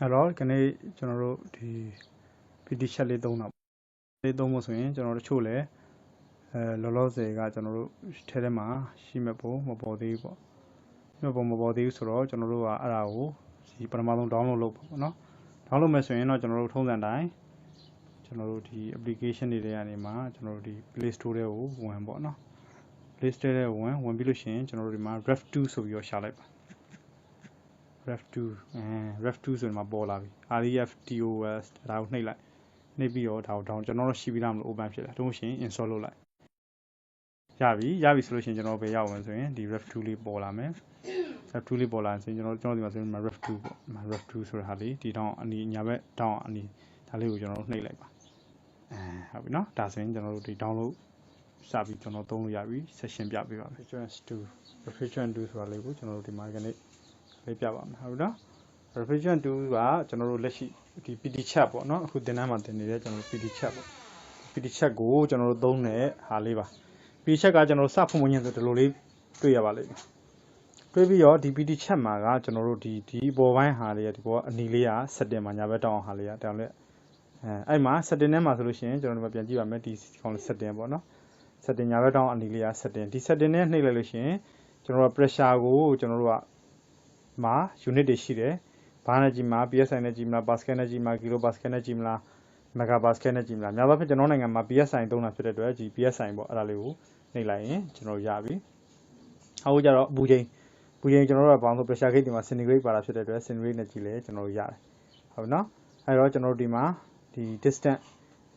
အဲ့တော့ခဏကျွန်တော်တို့ဒီ PD ချက်လေးသုံးတာလေးသုံးဖို့ဆိုရင်ကျွန်တော်တို့ချို့လဲလောလောဆယ်ကကျွန်တော်တို့ထဲမှာရှိမဲ့ပုံမပေါ်သေးဘူးပေါ့ရှိမဲ့ပုံမပေါ်သေးဘူးဆိုတော့ကျွန်တော်တို့ကအဲ့ဒါကိုဒီပထမဆုံး download လုပ်ပါပေါ့နော် download မယ်ဆိုရင်တော့ကျွန်တော်တို့ထုံးစံတိုင်းကျွန်တော်တို့ဒီ application တွေထဲကနေမှကျွန်တော်တို့ဒီ Play Store ထဲကိုဝင်ပေါ့နော် Play Store ထဲကိုဝင်ပြီးလို့ရှိရင်ကျွန်တော်တို့ဒီမှာ ref2 ဆိုပြီးတော့ရှာလိုက်ပါ ref2 ref2 ဆိုဒီမှာပေါ်လာပြီ REFTOS ဒါကိုနှိပ်လိုက်နှိပ်ပြီးတော့ဒါကို down ကျွန်တော်တို့ရှိပြီးသားမလို့ open ဖြစ်တယ်တို့ရှိရင် install လုပ်လိုက်ရပြီဆိုလို့ရှိရင်ကျွန်တော်ပဲရောက်ဝင်ဆိုရင်ဒီ ref2 လေးပေါ်လာမယ် ref2 လေးပေါ်လာရင်ကျွန်တော်ဒီမှာဆိုရင် ref2 ပေါ့ ref2 ဆိုတဲ့ဟာလေးဒီတောင်အနီညာဘက်တောင်အနီဒါလေးကိုကျွန်တော်တို့နှိပ်လိုက်ပါဟုတ်ပြီနော်ဒါဆိုရင်ကျွန်တော်တို့ဒီ download စပြီးကျွန်တော်သုံးလို့ရပြီ session ပြပေးပါမယ် refrigerant 2ဆိုတာလေးကိုကျွန်တော်တို့ဒီမှာကနေလေးပြပါမယ်ဟုတ်ပြီနော် refrigerant 2ကကျွန်တော်တို့လက်ရှိဒီ PD chat ပေါ့နော်အခုသင်တန်းမှာသင်နေတဲ့ကျွန်တော်တို့ PD chat ပေါ့ PD chat ကိုကျွန်တော်တို့သုံးတဲ့ဟာလေးပါ PD chat ကကျွန်တော်တို့စဖွင့်ဝင်ရင်ဆိုဒီလိုလေးတွေ့ရပါလိမ့်မယ်တွေ့ပြီးတော့ဒီ PD chat မှာကကျွန်တော်တို့ဒီပေါ်ပိုင်းဟာလေးဒီပေါ်အနီလေးက setting မှာညာဘက်တောင်းအောင်ဟာလေးကတောင်းလက်အဲ့မှာ setting ထဲမှာဆိုလို့ရှိရင်ကျွန်တော်တို့ပြန်ကြည့်ပါမယ်ဒီကောင် setting ပေါ့နော် setting ညာဘက်တောင်းအနီလေးက setting ဒီ setting နဲ့နှိပ်လိုက်လို့ရှိရင်ကျွန်တော်တို့ pressure ကိုကျွန်တော်တို့ကမှာ unit တွေရှိတယ်ဘာနဲ့ကြည့်မှာ PSI နဲ့ကြည့်မလား pascal နဲ့ကြည့်မလား kilo pascal နဲ့ကြည့်မလား mega pascal နဲ့ကြည့်မလားများသောအားဖြင့်ကျွန်တော်နိုင်ငံမှာ PSI သုံးတာဖြစ်တဲ့အတွက်ဒီ PSI ပေါ့အဲ့ဒါလေးကိုနှိပ်လိုက်ရင်ကျွန်တော်ရပြီအခုကျတော့ဘူးချင်းကျွန်တော်တို့ကဘာလို့ pressure gauge ဒီမှာ centigrade ပါတာဖြစ်တဲ့အတွက် centigrade နဲ့ကြည့်လဲကျွန်တော်တို့ရတယ်ဟုတ်ပြီနော်အဲ့တော့ကျွန်တော်တို့ဒီမှာဒီ distance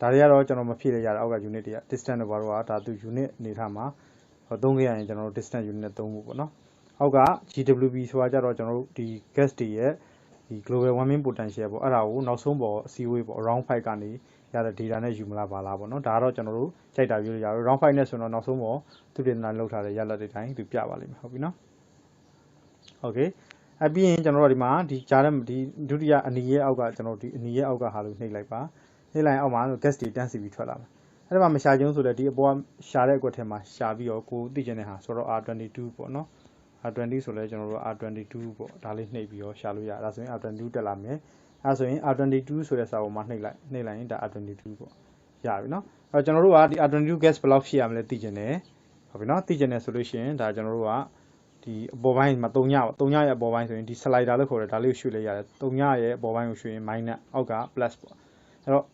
ဒါတွေကတော့ကျွန်တော်မဖြည့်ရရတယ်အောက်က unit တွေက distance တွေဘာလို့ဒါသူ unit အနေထားမှာသုံးခဲ့ရရင်ကျွန်တော်တို့ distance unit နဲ့သုံးဖို့ပေါ့နော်အောက်က GWP ဆိုတာကြတော့ကျွန်တော်တို့ဒီ gas တွေရဲ့ဒီ global warming potential ပေါ့အဲ့ဒါကိုနောက်ဆုံးပေါ်အစည်းအဝေးပေါ့ round 5ကနေရတဲ့ data နဲ့ယူမလားပါလားပေါ့နော်ဒါကတော့ကျွန်တော်တို့ကြိုက်တာပြောလို့ရတယ် round 5နဲ့ဆိုတော့နောက်ဆုံးပေါ်သူတင်တာလောက်ထားတဲ့ရလဒ်တွေတိုင်းသူပြပါလိမ့်မယ်ဟုတ်ပြီနော် okay အပြီးရင်ကျွန်တော်တို့ဒီမှာဒီကြားတဲ့ဒီဒုတိယအနီရဲ့အောက်ကကျွန်တော်ဒီအနီရဲ့အောက်ကဟာလို့နှိပ်လိုက်ပါနှိပ်လိုက်အောက်မှာ gas တွေတန်းစီပြီးထွက်လာမယ်အဲ့ဒါမှမရှာကျုံးဆိုတဲ့ဒီအပေါ်ကရှာတဲ့အကွက်ထဲမှာရှာပြီးတော့ကိုသိချင်တဲ့ဟာဆိုတော့ R22 ပေါ့နော် R20 ဆိုလဲကျွန်တော်တို့ R22 ပေါ့ဒါလေးနှိပ်ပြီးတော့ရှာလို့ရဒါဆိုရင် R22 တက်လာမယ်အဲဆိုရင် R22 ဆိုတဲ့စာအုပ်မှာနှိပ်လိုက်ရင်ဒါ R22 ပေါ့ရပြီနော်အဲ့တော့ကျွန်တော်တို့ကဒီ R22 gas ဘယ်လောက်ဖြစ်ရမလဲသိချင်တယ်ဟုတ်ပြီနော်သိချင်တယ်ဆိုလို့ရှိရင်ဒါကျွန်တော်တို့ကဒီအပေါ်ပိုင်းမှာ3ညပေါ့3ညရဲ့အပေါ်ပိုင်းဆိုရင်ဒီ slider လို့ခေါ်တယ်ဒါလေးကိုရွှေ့လိုက်ရတယ်3ညရဲ့အပေါ်ပိုင်းကိုရွှေ့ရင် minus အောက်က plus ပေါ့အဲ့တော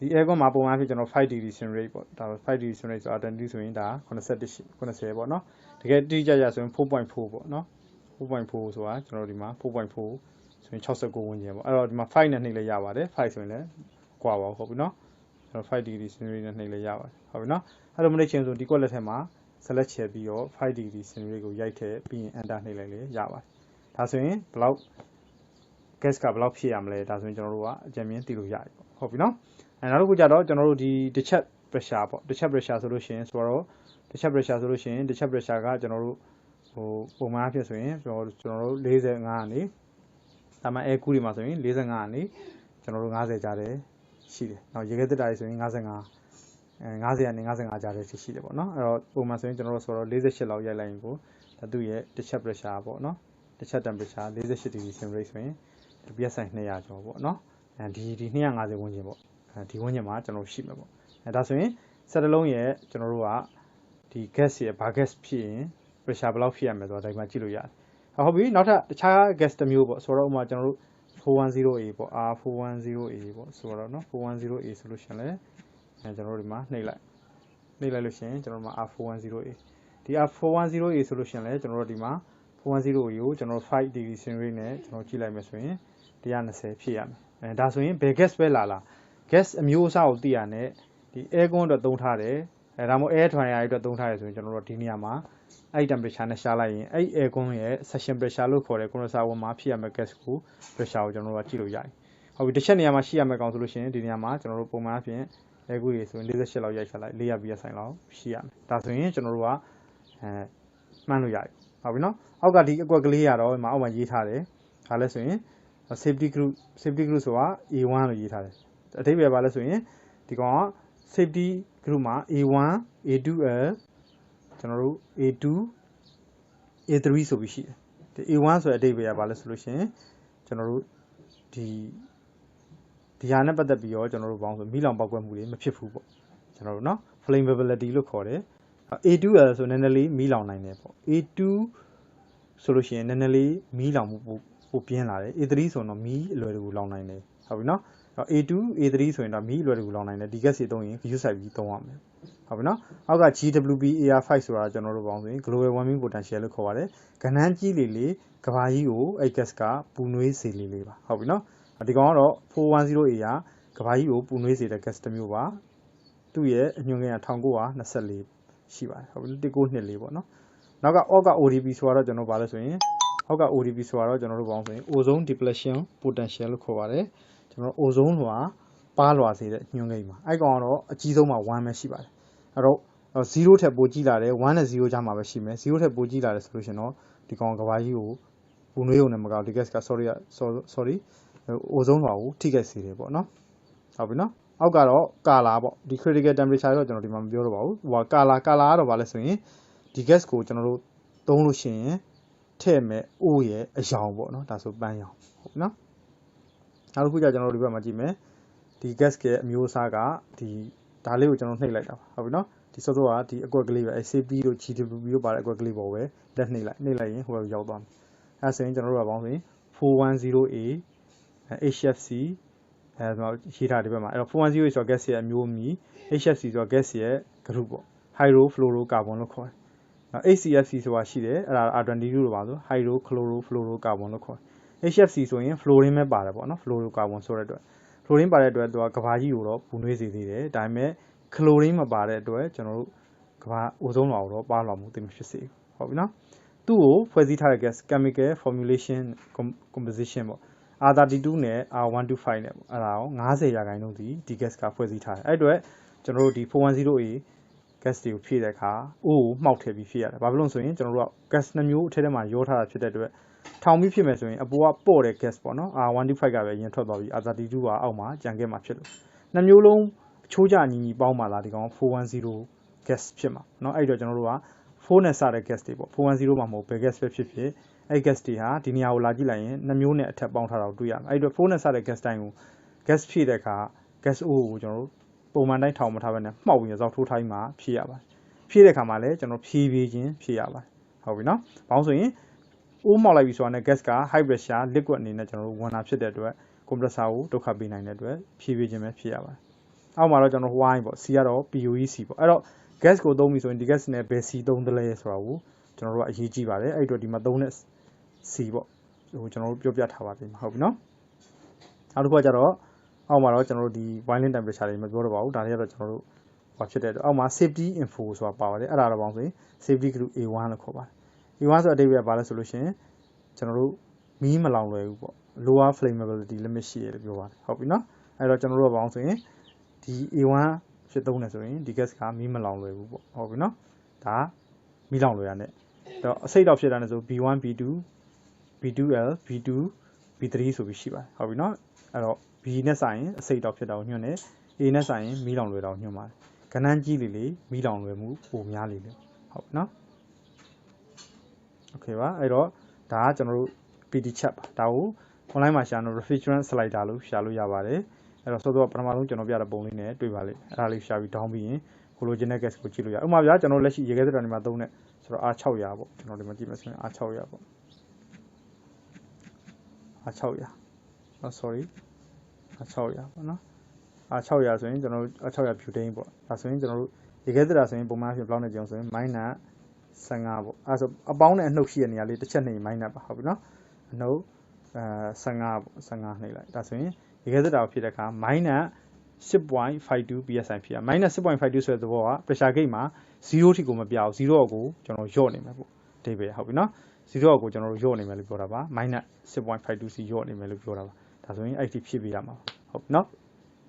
့ဒီ aircon မှာပုံမှန်ဖြစ်ကျွန်တော်5 degree centigrade ပေါ့ဒါ5 degree centigrade ဆို R20 ဆိုရင်ဒါ80ပေါ့နော်တကယ်တိကျကျဆိုရင် 4.4 ပေါ့နော် 4.4 ဆိုတာကျွန်တော်ဒီမှာ 4.4 ဆိုရင်69ဝန်းကျင်ပေါ့အဲ့တော့ဒီမှာ5နဲ့နှိပ်လဲရပါတယ်5ဆိုရင်လည်းကွာပါဟုတ်ပြီနော်ကျွန်တော်5 degree centigrade နဲ့နှိပ်လဲရပါတယ်ဟုတ်ပြီနော်အဲ့လိုမနှိပ်ချင်ဆိုဒီကွက်လက်ထဲမှာ select ချယ်ပြီးတော့5 degree centigrade ကိုရိုက်ထည့်ပြီးရင် enter နှိပ်လိုက်လေရပါတယ်ဒါဆိုရင်ဘယ်လောက် gas ကဘယ်လောက်ဖြည့်ရမလဲဒါဆိုရင်ကျွန်တော်တို့ကအကြံဉာဏ်သိလို့ရတယ်ပေါ့ဟုတ်ပြီနော်အဲနောက်တစ်ခုကြတော့ကျွန်တော်တို့ဒီတစ်ချက် pressure ပေါ့တစ်ချက် pressure ဆိုလို့ရှိရင်ဆိုတော့တစ်ချက် pressure ဆိုလို့ရှိရင်တစ်ချက် pressure ကကျွန်တော်တို့ဟိုပုံမှန်အဖြစ်ဆိုရင်ကျွန်တော်တို့45ကနေဒါမှ air cool တွေမှာဆိုရင်45ကနေကျွန်တော်တို့50ကြားတယ်ရှိတယ်။နောက်ရေခဲသစ်တာတွေဆိုရင်5550ကနေ55ကြားတယ်ရှိတယ်ပေါ့နော်။အဲ့တော့ပုံမှန်ဆိုရင်ကျွန်တော်တို့ဆိုတော့48လောက်ရိုက်လိုက်ရင်ကိုဒါသူ့ရဲ့တစ်ချက် pressure ပေါ့နော်။တစ်ချက် temperature 48 degree centigrade ဆိုရင် PSI 200ကျော်ပေါ့နော်။ဒီ250ဝန်းကျင်ပေါ့။ဒီဝန်းကျင်မှာကျွန်တော်ရှိမှာပေါ့။ဒါဆိုရင်စက်တလုံးရဲ့ကျွန်တော်တို့ကဒီ gas ရဲ့ဘာ gas ဖြစ်ရင် pressure ဘယ်လောက်ဖြစ်ရမလဲဆိုတော့ဒါမှကြည့်လို့ရတယ်။ဟုတ်ပြီနောက်ထပ်တခြား gas တစ်မျိုးပေါ့ဆိုတော့ဥပမာကျွန်တော်တို့ 410A ပေါ့ R410A ပေါ့ဆိုတော့เนาะ 410A ဆိုလို့ရှိရင်လည်းကျွန်တော်တို့ဒီမှာနှိပ်လိုက်လို့ရှိရင်ကျွန်တော်တို့မှာ R410A ဒီ R410A ဆိုလို့ရှိရင်လည်းကျွန်တော်တို့ဒီမှာ 410A ကိုကျွန်တော်တို့5 degree centigrade နဲ့ကျွန်တော်ကြည့်လိုက်မယ်ဆိုရင်120ဖြစ်ရမယ်ဒါဆိုရင်ဘယ် gas ပဲလာ gas အမျိုးအစားကိုသိရတဲ့ဒီ aircon အတွက်သုံးထားတယ်ဒါမှမဟုတ် air dryer အတွက်သုံးထားတယ်ဆိုရင်ကျွန်တော်တို့ဒီနေရာမှာအဲ့ temperature နဲ့ရှားလိုက်ရင်အဲ့ aircon ရဲ့ section pressure လို့ခေါ်တဲ့ condenser ဝင်မှာဖြစ်ရမယ့် gas ကို pressure ကိုကျွန်တော်တို့ကကြည့်လို့ရတယ်ဟုတ်ပြီတစ်ချက်နေရာမှာရှိရမယ့်ကောင်ဆိုလို့ရှိရင်ဒီနေရာမှာကျွန်တော်တို့ပုံမှန်အဖြစ် air cool တွေဆိုရင်48လောက်ရိုက်ချလိုက်400 psi လောက်ရှိရမယ်ဒါဆိုရင်ကျွန်တော်တို့ကမှန်းလို့ရတယ်ဟုတ်ပြီနော်အောက်ကဒီအကွက်ကလေးကတော့ဒီမှာအောက်မှာရေးထားတယ်ဒါလည်းဆိုရင် safety group ဆိုတာ A1 လို့ရေးထားတယ်အဓိပ္ပာယ်ဘာလဲဆိုရင်ဒီကောင်က safety group မှာ A1 A2L ကျွန်တော်တို့ A2 A3 ဆိုပြီးရှိတယ်ဒီ A1 ဆိုတဲ့အဓိပ္ပာယ်ကဘာလဲဆိုလို့ရှိရင်ကျွန်တော်တို့ ဒီဟာနဲ့ပတ်သက်ပြီးတော့ကျွန်တော်တို့ပေါင်းဆိုမီးလောင်ပေါက်ကွဲမှုတွေမဖြစ်ဘူးပေါ့ကျွန်တော်တို့နော် flammability လို့ခေါ်တယ် A2L ဆိုနည်းနည်းလေးမီးလောင်နိုင်တယ်ပေါ့ A2 ဆိုလို့ရှိရင်နည်းနည်းလေးမီးလောင်မှုပိုပြင်းလာတယ် A3 ဆိုတော့မီးအလွယ်တကူလောင်နိုင်တယ်ဟုတ်ပြီနော် A2 A3 ဆိုရင်တော့မီးအလွယ်တကူလောင်နိုင်တယ်ဒီ gas တွေသုံးရင် use ဆိုင်ပြီးသုံးရမယ်ဟုတ်ပြီနော်အောက်က GWP AR5 ဆိုတာကျွန်တော်တို့ပေါင်းဆိုရင် global warming potential လို့ခေါ်ပါတယ်ကဏ္ဍကြီးလေကဘာကြီးကိုအဲ့ gas ကပူနွေးစေလေပါဟုတ်ပြီနော်ဒီကောင်ကတော့ 410A ကဘာကြီးကိုပူနွေးစေတဲ့ gas တစ်မျိုးပါသူ့ရဲ့အညွှန်းကိန်းက1924ရှိပါတယ်ဟုတ်ပြီ1924ပေါ့နော်နောက်ကအောက်က ODP ဆိုတော့ကျွန်တော်ဗာလဲဆိုရင်အောက်က ODP ဆိုတော့ကျွန်တော်တို့ပေါင်းဆိုရင် ozone depletion potential လို့ခေါ်ပါတယ်ကျွန်တော် ozone လွှာပါလွှာစေတဲ့ညွှန်းကိန်းပါအဲ့ကောင်ကတော့အကြီးဆုံးမှာ1ပဲရှိပါတယ်အဲ့တော့0ထက်ပိုကြီးလာတယ်1နဲ့0ကြားမှာပဲရှိမယ်0ထက်ပိုကြီးလာတယ်ဆိုလို့ရှင်တော့ဒီကောင်ကဘာကြီးကိုပူနွေးုံနဲ့မကောက်ဒီ gas က sorry ozone လွှာကိုထိခိုက်စေတယ်ပေါ့နော်ဟုတ်ပြီနော်အောက်ကတော့ကာလာပေါ့ဒီ critical temperature တော့ကျွန်တော်ဒီမှာမပြောတော့ပါဘူးဟိုကာလာကတော့ဗာလဲဆိုရင်ဒီ gas ကိုကျွန်တော်တို့သုံးလို့ရှိရင်ထည့်မဲ့အိုးရဲ့အယောင်ပေါ့နော်ဒါဆိုပန်းရောင်ဟုတ်နော်နောက်တစ်ခုကျကျွန်တော်တို့ဒီဘက်မှာကြည့်မယ်ဒီ gas ရဲ့အမျိုးအစားကဒီဒါလေးကိုကျွန်တော်နှိပ်လိုက်တာပါဟုတ်ပြီနော်ဒီစောစောကဒီအကွက်ကလေးပဲ CP တို့ GWP တို့ပါတဲ့အကွက်ကလေးပေါ်ပဲလက်နှိပ်လိုက်ရင်ဟိုဘက်ရောက်သွားမယ်အဲဆိုရင်ကျွန်တော်တို့ကပေါင်းဆိုရင် 410A HFC အဲဒီမှာရေးထားဒီဘက်မှာအဲ့တော့ 410A ဆိုတော့ gas ရဲ့အမျိုးအမည် HFC ဆိုတော့ gas ရဲ့ group ပေါ့ hydrofluorocarbon လို့ခေါ်တယ်နော် HCFC ဆိုတာရှိတယ်အဲ့ဒါ R22 လို့ပါဆို hydrochlorofluorocarbon လို့ခေါ်တယ် HFC ဆိုရင် fluorine ပဲပါတယ်ပေါ့နော် fluorocarbon ဆိုတဲ့အတွက် fluorine ပါတဲ့အတွက်သူကကဘာကြီးကိုတော့ပူနွေးစေသေးတယ်ဒါပေမဲ့ chlorine မပါတဲ့အတွက်ကျွန်တော်တို့ကဘာ ozone လွှာကိုတော့ပါလွှာမှုသိမဖြစ်စေဘူးဟုတ်ပြီနော်သူ့ကိုဖွဲ့စည်းထားတဲ့ gas chemical formulation composition ပေါ့ R32 နဲ့ R125 နဲ့ပေါ့အဲ့ဒါကို90%ဒီ gas ကဖွဲ့စည်းထားတယ်အဲ့အတွက်ကျွန်တော်တို့ဒီ 410A gas တွေကိုဖြည့်တဲ့အခါအိုးကိုမှောက်ထည့်ပြီးဖြည့်ရတယ်ဘာဖြစ်လို့ဆိုရင်ကျွန်တော်တို့က gas 2မျိုးအထက်ထဲမှာရောထားတာဖြစ်တဲ့အတွက်ထောင်ပြီးဖြစ်မယ်ဆိုရင်အပေါ်ကပေါ့တဲ့ gas ပေါ့နော် R125 ကပဲအရင်ထွက်သွားပြီး R32 ကအောက်မှာကြံခဲ့မှာဖြစ်လို့2မျိုးလုံးအချိုးကျညီပေါင်းပါလားဒီကောင်410 gas ဖြစ်မှာเนาะအဲ့တော့ကျွန်တော်တို့က4နဲ့စတဲ့ gas တွေပေါ့410မှာမဟုတ်ဘယ် gas ပဲဖြစ်ဖြစ်အဲ့ gas တွေဟာဒီနေရာကိုလာကြည့်လိုက်ရင်2မျိုးနဲ့အထက်ပေါင်းထားတာကိုတွေ့ရမယ်အဲ့တော့4နဲ့စတဲ့ gas တိုင်းကို gas ဖြည့်တဲ့အခါ gas O ကိုကျွန်တော်တို့ပုံမှန်တိုင်းထောင်မထားဘဲနဲ့မှောက်ပြီးတော့ဇောက်ထိုးထားပြီးမှဖြည့်ရပါတယ်ဖြည့်တဲ့အခါမှာလည်းကျွန်တော်ဖြည့်ချင်းဖြည့်ရပါတယ်ဟုတ်ပြီเนาะဘောင်းဆိုရင်အိုးမှောက်လိုက်ပြီဆိုတာနဲ့ gas က high pressure liquid အနေနဲ့ကျွန်တော်တို့ဝင်လာဖြစ်တဲ့အတွက် compressor ကိုဒုက္ခပေးနိုင်တဲ့အတွက်ဖြည့်ချင်းပဲဖြည့်ရပါတယ်အောက်မှာတော့ကျွန်တော် wine ပေါ့ C ကတော့ POEC ပေါ့အဲ့တော့ gas ကိုသုံးပြီဆိုရင်ဒီ gas နဲ့ဘယ် C သုံးသလဲဆိုတာကိုကျွန်တော်တို့ကအရေးကြီးပါတယ်အဲ့အတွက်ဒီမှာသုံးတဲ့ C ပေါ့ဟိုကျွန်တော်တို့ပြောပြထားပါပြီဟုတ်ပြီเนาะနောက်တစ်ခုကကျတော့အောက်မှာတော့ကျွန်တော်တို့ဒီ boiling temperature တွေမပြောတော့ပါဘူးဒါတွေကတော့ကျွန်တော်တို့ဘာဖြစ်တဲ့အတွက်အောက်မှာ safety info ဆိုတာပါပါတယ်အဲ့ဒါတော့ပေါင်းဆိုရင် safety group A1 လို့ခေါ်ပါတယ် A1 ဆိုတဲ့အဓိပ္ပာယ်ဘာလဲဆိုလို့ရှိရင်ကျွန်တော်တို့မီးမလောင်လွယ်ဘူးပေါ့ lower flammability limit ရှိတယ်လို့ပြောပါတယ်ဟုတ်ပြီเนาะအဲ့တော့ကျွန်တော်တို့ကပေါင်းဆိုရင်ဒီ A1 ဖြစ်သုံးတယ်ဆိုရင်ဒီ gas ကမီးမလောင်လွယ်ဘူးပေါ့ဟုတ်ပြီเนาะဒါမီးလောင်လွယ်ရတယ်တော့အစိတ်တော့ဖြစ်တာနဲ့ဆို B1 B2 B2L B2 B3 ဆိုပြီးရှိပါတယ်ဟုတ်ပြီเนาะအဲ့တော့ B နဲ့ဆိုင်ရင်အစိတ်တော့ဖြစ်တာကိုညွှန်းတယ် A နဲ့ဆိုင်ရင်မီးလောင်လွယ်တာကိုညွှန်းပါတယ်ကဏ္ဍကြီးလေမီးလောင်လွယ်မှုပိုများလေဟုတ်ပြီเนาะโอเคပါအဲ့တော့ဒါကကျွန်တော်တို့ PD chat ပါဒါကို online မှာရှာလို့ refrigerant slider လို့ရှာလို့ရပါတယ်အဲ့တော့စောစောပထမဆုံးကျွန်တော်ပြတဲ့ပုံလေးနဲ့တွေ့ပါလိမ့်မယ်အဲ့ဒါလေးရှာပြီး down ပြီးရင်ကိုလိုချင်တဲ့ gas ကိုကြည့်လို့ရဥပမာဗျာကျွန်တော်လက်ရှိရေခဲသတ္တဝါတွေမှာသုံးတဲ့ဆိုတော့ R600 ပေါ့ကျွန်တော်ဒီမှာကြည့်မယ်ဆိုရင် R600 ပေါ့ R600 sorry R600 ပေါ့နော် R600 ဆိုရင်ကျွန်တော်တို့ R600 butane ပေါ့ဒါဆိုရင်ကျွန်တော်တို့ရေခဲသတ္တဝါဆိုရင်ပုံမှန်အဖြစ်ဘယ်လောက်နဲ့ကြည့်အောင်ဆိုရင် -15 ပေါ့အဲဆိုအပေါင်းနဲ့အနှုတ်ရှိတဲ့နေရာလေးတစ်ချက်နှိပ် minus ပါဟုတ်ပြီနော်အနှုတ်15ပေါ့15နှိပ်လိုက်ဒါဆိုရင်ရေခဲသတ္တဝါဖြစ်တဲ့အခါ -6.52 psi ဖြစ်ရ -6.52 ဆိုတဲ့သဘောက pressure gauge မှာ0ထိကိုမပြအောင်0ကိုကျွန်တော်ညော့နေမယ်ပေါ့အဓိပ္ပာယ်ဟုတ်ပြီနော်0ကိုကျွန်တော်တို့ညော့နေမယ်လို့ပြောတာပါ -6.52 စီညော့နေမယ်လို့ပြောတာပါဒါဆိုရင်အဲ့ဒီဖြစ်ပေးရမှာဟုတ်ပြီနော်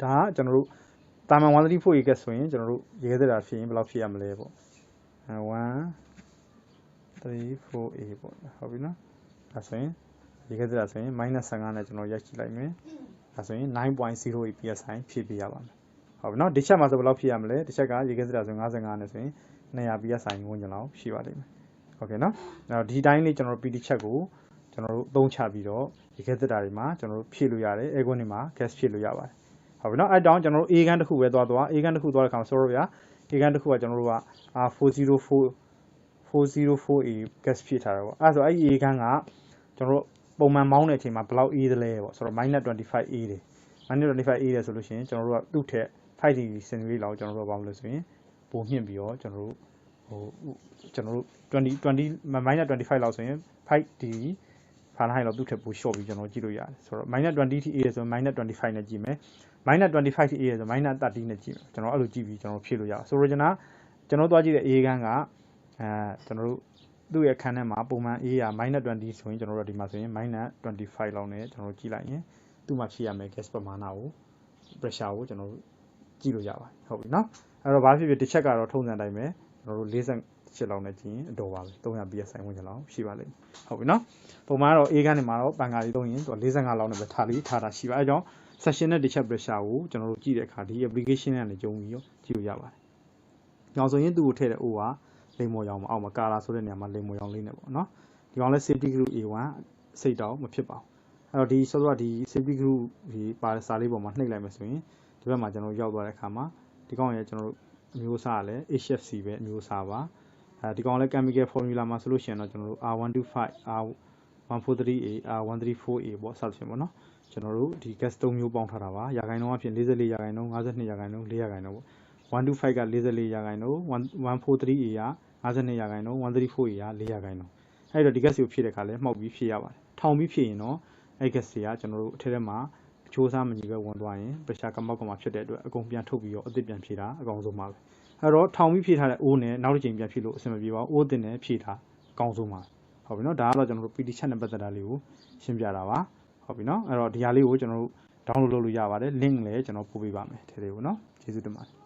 ဒါကကျွန်တော်တို့တာမန်134 gas ဆိုရင်ကျွန်တော်တို့ရေခဲသတ္တဝါဖြစ်ရင်ဘယ်လောက်ဖြစ်ရမလဲပေါ့134A ပေါ့ဟုတ်ပြီနော်ဒါဆိုရင်ရေခဲသတ္တဝါဆိုရင် -15 နဲ့ကျွန်တော်ရိုက်ကြည့်လိုက်မယ်ဒါဆိုရင် 9.08 psi ဖြစ်ပေးရပါမယ်ဟုတ်ပြီနော်ဒီချက်မှာဆိုဘယ်လောက်ဖြစ်ရမလဲဒီချက်ကရေခဲသတ္တဝါဆို55နဲ့ဆိုရင်200 psi ဝန်းကျင်လောက်ရှိပါလိမ့်မယ်โอเคနော်အဲ့တော့ဒီတိုင်းလေးကျွန်တော်တို့ PD ချက်ကို ကျွန်တော်တို့သုံးချပြီးတော့ဒီ gas တက်တာတွေမှာကျွန်တော်တို့ဖြည့်လို့ရတယ် aircon တွေမှာ gas ဖြည့်လို့ရပါတယ်ဟုတ်ပြီနော်အဲ့တောင်ကျွန်တော်တို့ A ကန်တစ်ခုပဲသွား A ကန်တစ်ခုသွားတဲ့အခါမှာဆိုတော့ဗျာ A ကန်တစ်ခုကကျွန်တော်တို့က 404A gas ဖြည့်ထားတယ်ပေါ့အဲ့ဆိုအဲ့ A ကန်ကကျွန်တော်တို့ပုံမှန်မောင်းတဲ့အချိန်မှာဘယ်လောက် A သလဲပေါ့ဆိုတော့ -25A တယ် -25A တယ်ဆိုလို့ရှိရင်ကျွန်တော်တို့ကသူ့ထက်5 degree centigrade လောက်ကျွန်တော်တို့ကဘာလို့လဲဆိုရင်ပိုမြင့်ပြီးတော့ကျွန်တော်တို့-25 လောက်ဆိုရင်5 degree Fahrenheit လောက်သူ့ထက်ပိုလျှော့ပြီးကျွန်တော်ကြည့်လို့ရတယ်ဆိုတော့-20 ထိ A တယ်ဆိုရင်-25နဲ့ကြည့်မယ်-25 ထိ A တယ်ဆိုရင်-30နဲ့ကြည့်မယ်ကျွန်တော်အဲ့လိုကြည့်ပြီးကျွန်တော်ဖြည့်လို့ရအောင်ဆိုတော့ကျွန်တော်သွားကြည့်တဲ့ A ကန်ကကျွန်တော်တို့သူ့ရဲ့ခန်းထဲမှာပုံမှန် A က-20ဆိုရင်ကျွန်တော်တို့ဒီမှာဆိုရင်-25လောက်နဲ့ကျွန်တော်တို့ကြည့်လိုက်ရင်သူ့မှာဖြည့်ရမယ် gas ပမာဏကို pressure ကိုကျွန်တော်တို့ကြည့်လို့ရပါတယ်ဟုတ်ပြီနော်အဲ့တော့ဘာဖြစ်ဖြစ်တစ်ချက်ကတော့ထုံးစံတိုင်းပဲကျွန်တော်တို့48လောက်နဲ့ကြည့်ရင်အတော်ပါပဲ300 psi ဝန်းကျင်လောက်ရှိပါလိမ့်မယ်ဟုတ်ပြီနော်ပုံမှန်တော့ A ကနေမှာတော့ပန်ကာလေးသုံးရင်သူက45လောက်နဲ့ပဲထားတာရှိပါအဲကြောင့် session နဲ့ discharge pressure ကိုကျွန်တော်တို့ကြည့်တဲ့အခါဒီ application နဲ့ကြုံပြီးတော့ကြည့်လို့ရပါတယ်။နောက်ဆိုရင်သူ့ကိုထည့်တဲ့ O ကလိမ်မော်ရောင်မအောက်မှာကာလာဆိုတဲ့နေရာမှာလိမ်မော်ရောင်လေးနဲ့ပေါ့နော်။ဒီကောင်လဲ safety group A1 စိတ်တောင်မဖြစ်ပါဘူး။အဲ့တော့ဒီဆိုတော့ဒီ safety group ဒီပါစာလေးပေါ်မှာနှိပ်လိုက်မယ်ဆိုရင်ဒီဘက်မှာကျွန်တော်ရောက်သွားတဲ့အခါမှာဒီကောင်ရဲ့ကျွန်တော်တို့အမျိုးအစားကလည်း HFC ပဲအမျိုးအစားပါ။ဒီကောင်လည်း chemical formula မှာဆိုလို့ရှိရင်တော့ကျွန်တော်တို့ R125 R143A R134A ပေါ့စသဖြင့်ပေါ့နော်ကျွန်တော်တို့ဒီ gas 3မျိုးပေါင်းထားတာပါရာခိုင်နှုန်းအဖြစ်44ရာခိုင်နှုန်း52ရာခိုင်နှုန်း4ရာခိုင်နှုန်းပေါ့125က44ရာခိုင်နှုန်း143A က52ရာခိုင်နှုန်း134A က4ရာခိုင်နှုန်းအဲ့တော့ဒီ gas ကိုဖြည့်တဲ့အခါလဲမှောက်ပြီးဖြည့်ရပါတယ်ထောင်ပြီးဖြည့်ရင်တော့အဲ့ gas တွေကကျွန်တော်တို့အထက်ထဲမှာအချိုးအစားမညီပဲဝင်သွားရင် pressure ကမောက်ကမှာဖြစ်တဲ့အတွက်အကုန်ပြန်ထုတ်ပြီးတော့အသစ်ပြန်ဖြည့်တာအကောင်ဆုံးပါပဲအဲ့တော့ထောင်ပြီးဖြည့်ထားတဲ့ O နဲ့နောက်တစ်ချိန်ပြန်ဖြည့်လို့အဆင်မပြေပါဘူး O တင်နဲ့ဖြည့်ထားအကောင်ဆုံးပါဟုတ်ပြီနော်ဒါကတော့ကျွန်တော်တို့ PT chat နဲ့ပတ်သက်တာလေးကိုရှင်းပြတာပါဟုတ်ပြီနော်အဲ့တော့ဒီဟာလေးကိုကျွန်တော်တို့ download လုပ်လို့ရပါတယ် link လည်းကျွန်တော်ပို့ပေးပါမယ်ထဲလေးကိုနော်ကျေးဇူးတင်ပါတယ်